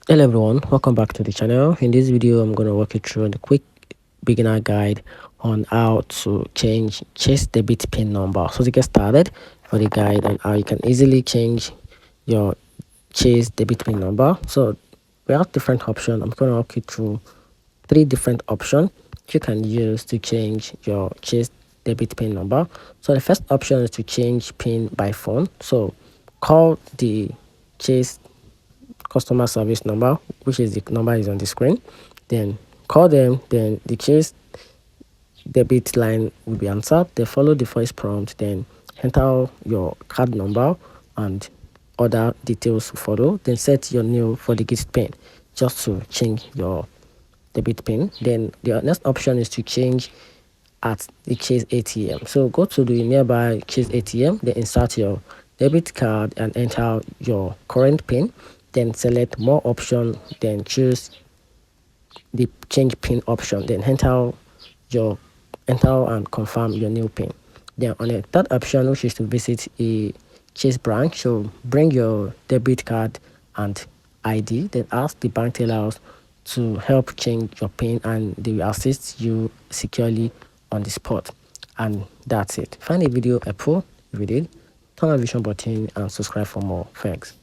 Hello everyone, welcome back to the channel. In this video I'm going to walk you through the quick beginner guide on how to change Chase debit pin number. So to get started, for the guide on how you can easily change your Chase debit pin number. So we have different options. I'm going to walk you through three different options you can use to change your Chase debit pin number. So the first option is to change pin by phone. So call the Chase customer service number, which is the number is on the screen. Then call them, then the Chase debit line will be answered. They follow the voice prompt, then enter your card number and other details to follow. Then set your new for the gift pin just to change your debit pin. Then the next option is to change at the Chase ATM. So go to the nearby Chase ATM, then insert your debit card and enter your current pin. Then select more option, then choose the change pin option. Then enter and confirm your new pin. Then on the third option, which is to visit a Chase branch, so bring your debit card and ID. Then ask the bank tellers to help change your pin, and they will assist you securely on the spot. And that's it. Find the video helpful. If you did, turn on the vision button and subscribe for more. Thanks.